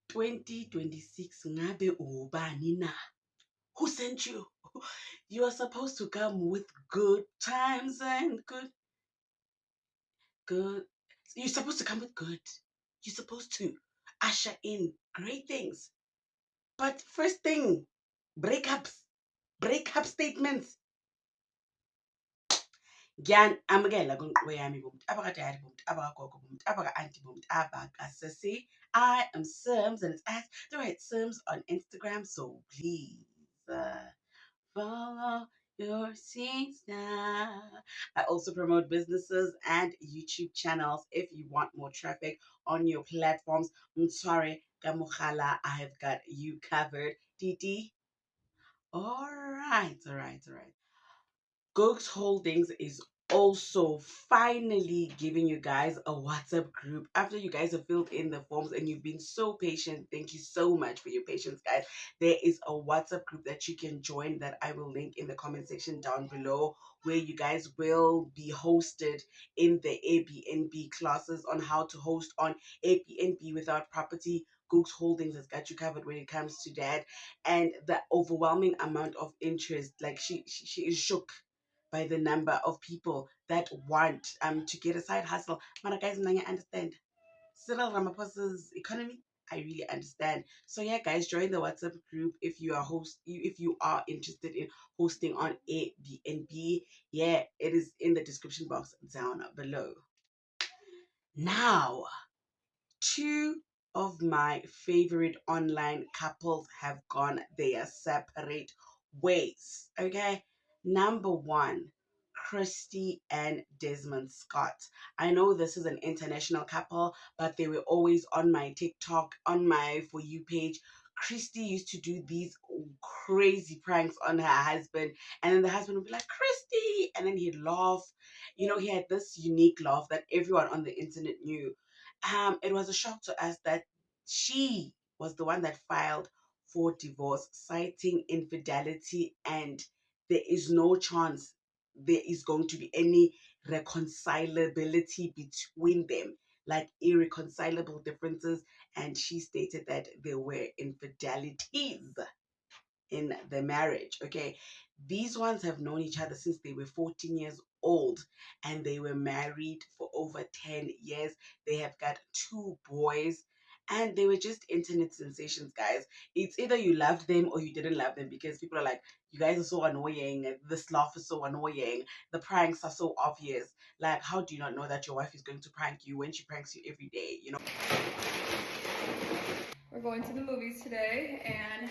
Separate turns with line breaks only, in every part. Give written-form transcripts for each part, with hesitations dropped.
2026 ngabe ubani na? Who sent you? You are supposed to come with good times and good. You're supposed to come with good. You're supposed to usher in great things. But first thing, breakups, breakup statements. Gyan amukela kwinkqubo yami bomuntu abakadali bomuntu abakagogo bomuntu abaka-auntie bomuntu abakasisi. I am Sims and it's at the right Sims on Instagram. So please follow your sister. I also promote businesses and YouTube channels if you want more traffic on your platforms. I'm sorry, Kamukhala, I have got you covered. Didi. All right, all right, all right. Goats Holdings is also finally giving you guys a WhatsApp group after you guys have filled in the forms and you've been so patient. Thank you so much for your patience, guys. There is a WhatsApp group that you can join that I will link in the comment section down below, where you guys will be hosted in the Airbnb classes on how to host on Airbnb without property. Gooks Holdings has got you covered when it comes to that, and the overwhelming amount of interest. Like she is shook by the number of people that want to get a side hustle. But guys, I understand. Cyril Ramaphosa's economy, I really understand. So yeah, guys, join the WhatsApp group if you are if you are interested in hosting on Airbnb. Yeah, it is in the description box down below. Now, two of my favorite online couples have gone their separate ways. Okay, number one, Christy and Desmond Scott. I know this is an international couple, but they were always on my TikTok, on my For You page. Christy used to do these crazy pranks on her husband, and then the husband would be like, Christy, and then he'd laugh. You know, he had this unique laugh that everyone on the internet knew. It was a shock to us that she was the one that filed for divorce, citing infidelity, and there is no chance there is going to be any reconcilability between them, like irreconcilable differences. And she stated that there were infidelities in the marriage. Okay, these ones have known each other since they were 14 years old and they were married for over 10 years. They have got two boys and they were just internet sensations, guys. It's either you loved them or you didn't love them, because people are like, you guys are so annoying, this laugh is so annoying, the pranks are so obvious. Like, how do you not know that your wife is going to prank you when she pranks you every day, you know?
We're going to the movies today, and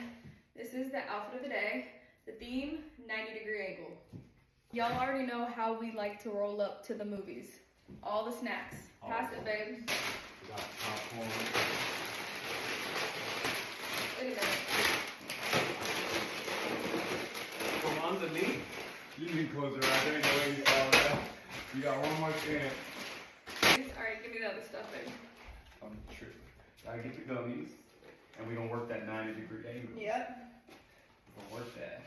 this is the outfit of the day. The theme, 90-degree angle. Y'all already know how we like to roll up to the movies. All the snacks. Pass it, babe.
We got popcorn.
Look at that.
From underneath. You need to close it right there. Ain't no way you follow that. You got one more chance.
Alright, give me the other stuff, babe.
I'm tripping. Gotta get the gummies. And we gonna work that 90-degree angle.
Yep.
We're gonna work that.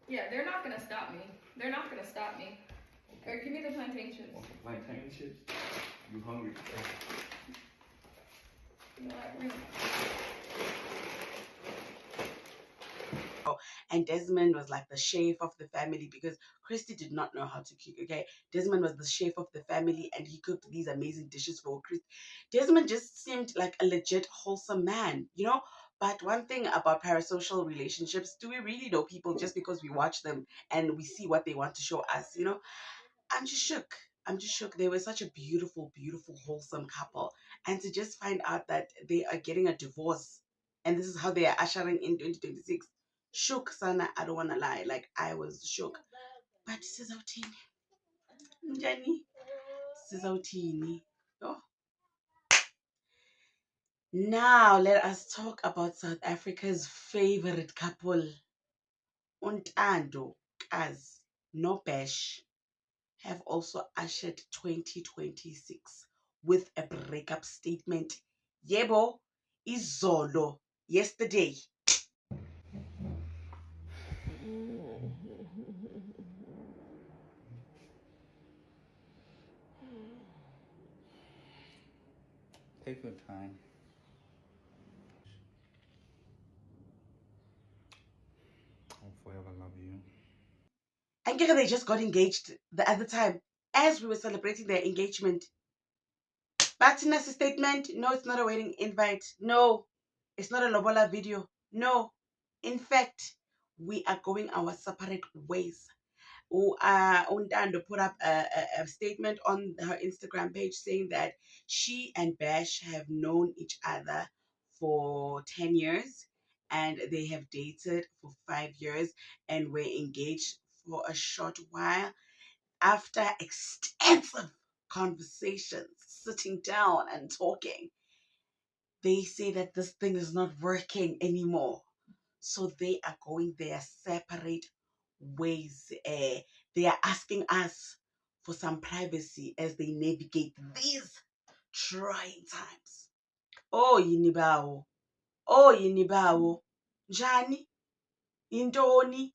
Yeah, they're not gonna stop me. They're not gonna stop me. Or give me the plantain chips.
Want some plantain chips? You hungry today?
You know what?
And Desmond was like the chef of the family, because Christy did not know how to cook. Okay, Desmond was the chef of the family and he cooked these amazing dishes for Christy. Desmond just seemed like a legit wholesome man, you know. But one thing about parasocial relationships, do we really know people just because we watch them and we see what they want to show us, you know? I'm just shook. I'm just shook. They were such a beautiful, beautiful, wholesome couple. And to just find out that they are getting a divorce and this is how they are ushering in 2026. Shook, Sana. I don't want to lie. Like, I was shook. But Sizotini. Njani. Sizotini. Oh. Now, let us talk about South Africa's favorite couple. Untando, Kaz, Nobesh, have also ushered 2026 with a breakup statement. Yebo, izolo, yesterday.
Take your time.
And they just got engaged the other time as we were celebrating their engagement. Partner's statement, no, it's not a wedding invite. No, it's not a lobola video. No, in fact, we are going our separate ways. Untando put up a statement on her Instagram page saying that she and Bash have known each other for 10 years and they have dated for 5 years and were engaged for a short while. After extensive conversations, sitting down and talking, they say that this thing is not working anymore. So they are going their separate ways. They are asking us for some privacy as they navigate these trying times. Oh, Yinibawo. Oh, Yinibawo. Jani. Indoni.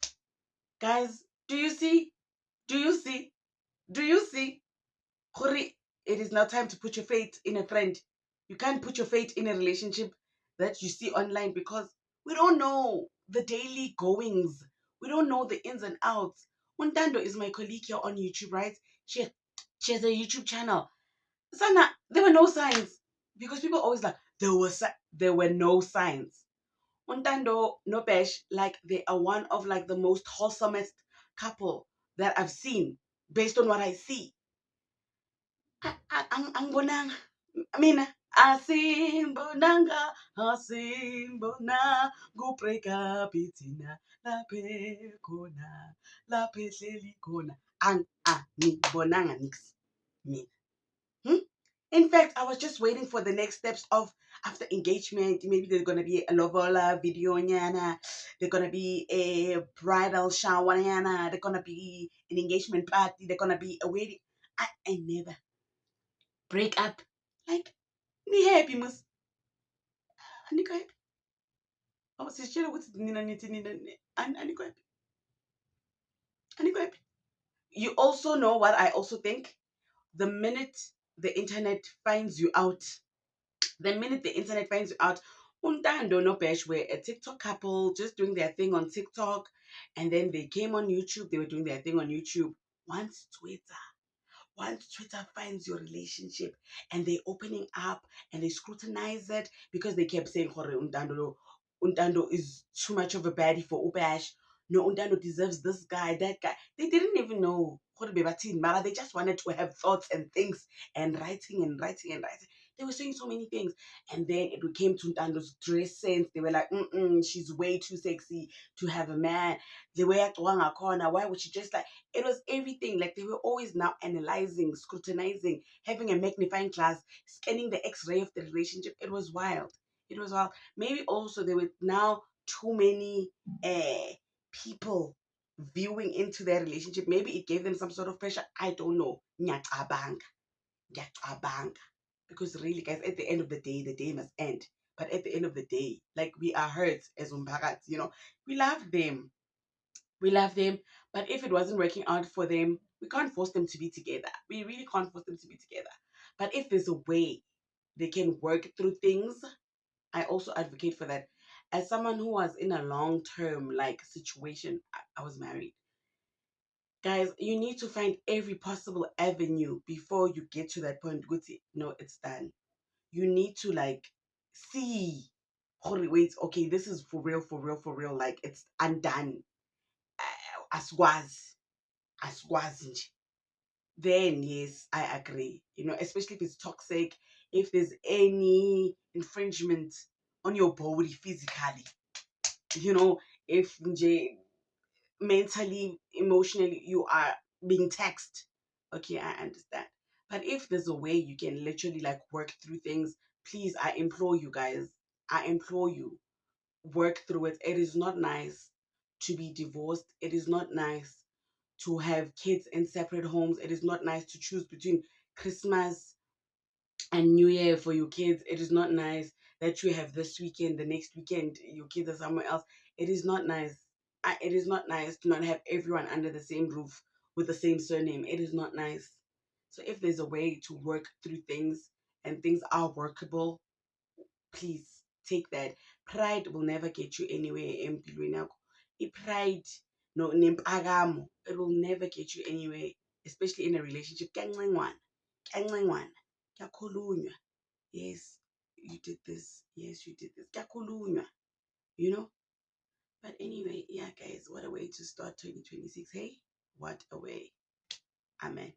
Guys, do you see? Do you see? Do you see? Hori, it is now time to put your faith in a friend. You can't put your faith in a relationship that you see online because we don't know the daily goings. We don't know the ins and outs. Untando is my colleague here on YouTube, right? She has a YouTube channel. Sana, there were no signs because people always like there were no signs. Untando no Besh, like they are one of like the most wholesomest couple that I've seen based on what I see. Angibonanga mina asimbonanga ku-break up ithina laphe khona laphe hleli khona angibonanga nix mina. In fact, I was just waiting for the next steps of after engagement. Maybe there's gonna be a lovola video nyana, there's gonna be a bridal shower nyana, there's gonna be an engagement party, there's gonna be a wedding. I never break up. Like, ni happy mus. Aniko happy. Oh, sisitshela ukuthi nina nithi nina aniko happy. Aniko happy. You also know what I also think? The minute the internet finds you out, Untando no Besh were a TikTok couple just doing their thing on TikTok, and then they came on YouTube, they were doing their thing on YouTube. Once Twitter finds your relationship and they're opening up and they scrutinize it because they kept saying, Untando is too much of a baddie for Ubash. No, Untando deserves this guy, that guy. They didn't even know Mara. They just wanted to have thoughts and things and writing and writing and writing. They were saying so many things. And then it came to Untando's dress sense. They were like, she's way too sexy to have a man. The way at one corner, why would she just like it was everything. Like they were always now analyzing, scrutinizing, having a magnifying glass, scanning the X-ray of the relationship. It was wild. It was wild. Maybe also there were now too many people viewing into their relationship. Maybe it gave them some sort of pressure. I don't know. Ngiyacabanga. Because really, guys, at the end of the day must end. But at the end of the day, like we are hurt as umbagat, we love them. We love them. But if it wasn't working out for them, we can't force them to be together. We really can't force them to be together. But if there's a way they can work through things, I also advocate for that. As someone who was in a long term like situation, I was married. Guys, you need to find every possible avenue before you get to that point. Guti, no, it's done. You need to like see, holy wait, okay, this is for real, for real, for real. Like it's undone. Aswazi. Aswazi nje. Then yes, I agree. Especially if it's toxic, if there's any infringement on your body physically, if nje mentally, emotionally you are being taxed. Okay, I understand. But if there's a way you can literally like work through things, please, I implore you guys. I implore you, work through it. It is not nice to be divorced. It is not nice to have kids in separate homes. It is not nice to choose between Christmas and New Year for your kids. It is not nice that you have this weekend, the next weekend, your kids are somewhere else. It is not nice. It is not nice to not have everyone under the same roof with the same surname. It is not nice. So if there's a way to work through things and things are workable, please take that. Pride will never get you anywhere empilweni yakho. Pride no nempagamo. It will never get you anywhere, especially in a relationship. Kancengwana, kancengwana, kuyakhulunywa. Yes, you did this. Yes, you did this. Kuyakhulunywa, you know? But anyway, yeah, guys, what a way to start 2026. Hey, what a way. Amen.